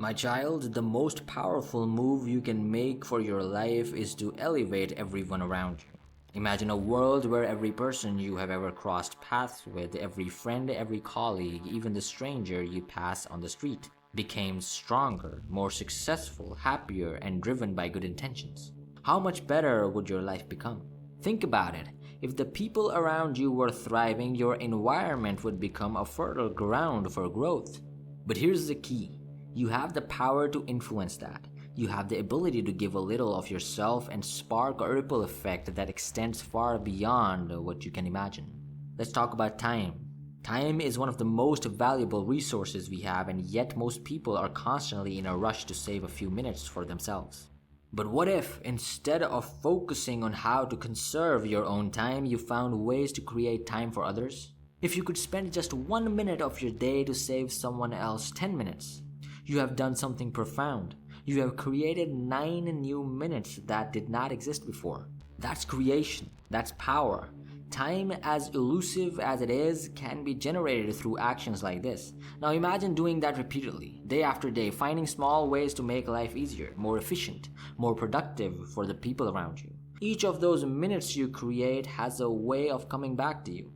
My child, the most powerful move you can make for your life is to elevate everyone around you. Imagine a world where every person you have ever crossed paths with, every friend, every colleague, even the stranger you pass on the street, became stronger, more successful, happier, and driven by good intentions. How much better would your life become? Think about it. If the people around you were thriving, your environment would become a fertile ground for growth. But here's the key. You have the power to influence that. You have the ability to give a little of yourself and spark a ripple effect that extends far beyond what you can imagine. Let's talk about time. Time is one of the most valuable resources we have, and yet most people are constantly in a rush to save a few minutes for themselves. But what if, instead of focusing on how to conserve your own time, you found ways to create time for others? If you could spend just 1 minute of your day to save someone else 10 minutes, you have done something profound. You have created 9 new minutes that did not exist before. That's creation. That's power. Time, as elusive as it is, can be generated through actions like this. Now imagine doing that repeatedly, day after day, finding small ways to make life easier, more efficient, more productive for the people around you. Each of those minutes you create has a way of coming back to you.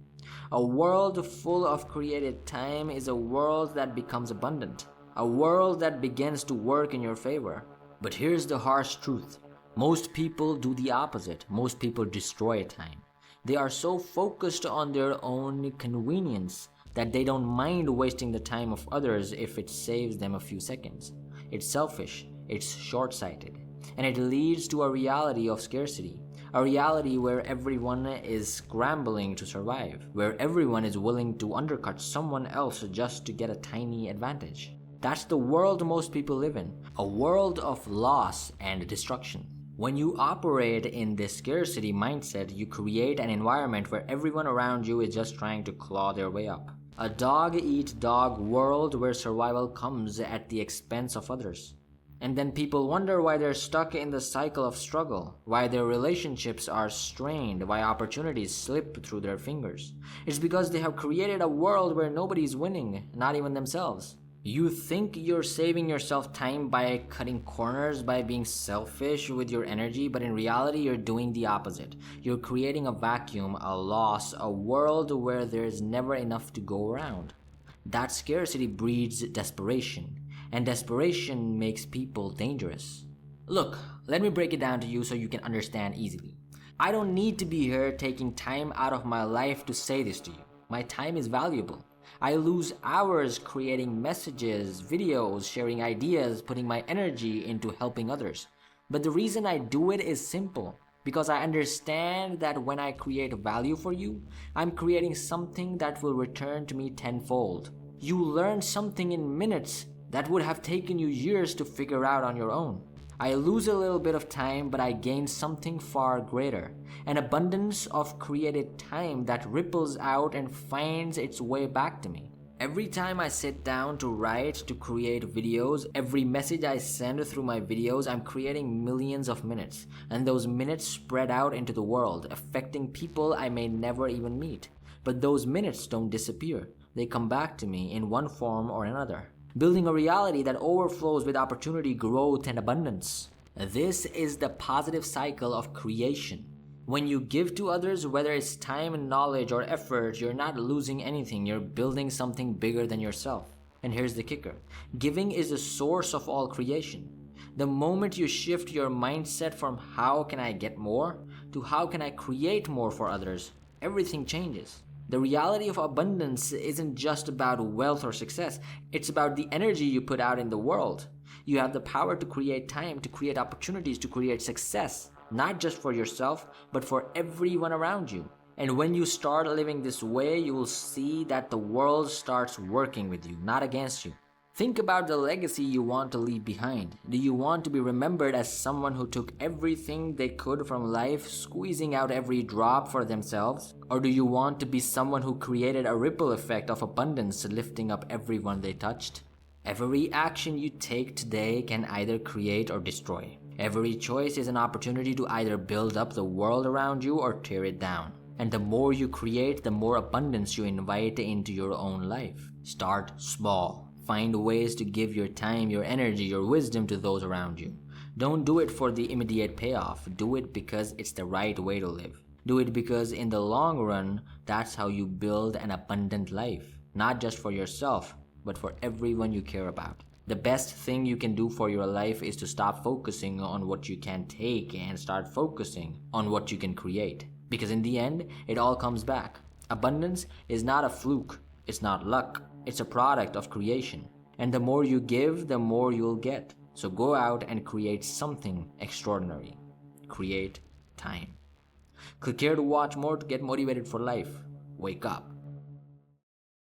A world full of created time is a world that becomes abundant. A world that begins to work in your favor. But here's the harsh truth. Most people do the opposite. Most people destroy time. They are so focused on their own convenience that they don't mind wasting the time of others if it saves them a few seconds. It's selfish, it's short-sighted, and it leads to a reality of scarcity. A reality where everyone is scrambling to survive, where everyone is willing to undercut someone else just to get a tiny advantage. That's the world most people live in, a world of loss and destruction. When you operate in this scarcity mindset, you create an environment where everyone around you is just trying to claw their way up. A dog-eat-dog world where survival comes at the expense of others. And then people wonder why they're stuck in the cycle of struggle, why their relationships are strained, why opportunities slip through their fingers. It's because they have created a world where nobody's winning, not even themselves. You think you're saving yourself time by cutting corners, by being selfish with your energy, but in reality you're doing the opposite. You're creating a vacuum, a loss, a world where there's never enough to go around. That scarcity breeds desperation, and desperation makes people dangerous. Look, let me break it down to you so you can understand easily. I don't need to be here taking time out of my life to say this to you. My time is valuable. I lose hours creating messages, videos, sharing ideas, putting my energy into helping others. But the reason I do it is simple, because I understand that when I create value for you, I'm creating something that will return to me tenfold. You learn something in minutes that would have taken you years to figure out on your own. I lose a little bit of time, but I gain something far greater, an abundance of created time that ripples out and finds its way back to me. Every time I sit down to write, to create videos, every message I send through my videos, I'm creating millions of minutes, and those minutes spread out into the world, affecting people I may never even meet. But those minutes don't disappear. They come back to me in one form or another, building a reality that overflows with opportunity, growth, and abundance. This is the positive cycle of creation. When you give to others, whether it's time, knowledge, or effort, you're not losing anything. You're building something bigger than yourself. And here's the kicker. Giving is the source of all creation. The moment you shift your mindset from how can I get more to how can I create more for others, everything changes. The reality of abundance isn't just about wealth or success. It's about the energy you put out in the world. You have the power to create time, to create opportunities, to create success, not just for yourself, but for everyone around you. And when you start living this way, you will see that the world starts working with you, not against you. Think about the legacy you want to leave behind. Do you want to be remembered as someone who took everything they could from life, squeezing out every drop for themselves? Or do you want to be someone who created a ripple effect of abundance, lifting up everyone they touched? Every action you take today can either create or destroy. Every choice is an opportunity to either build up the world around you or tear it down. And the more you create, the more abundance you invite into your own life. Start small. Find ways to give your time, your energy, your wisdom to those around you. Don't do it for the immediate payoff. Do it because it's the right way to live. Do it because in the long run, that's how you build an abundant life. Not just for yourself, but for everyone you care about. The best thing you can do for your life is to stop focusing on what you can take and start focusing on what you can create. Because in the end, it all comes back. Abundance is not a fluke, it's not luck, it's a product of creation. And the more you give, the more you'll get. So go out and create something extraordinary. Create time. Click here to watch more to get motivated for life. Wake up.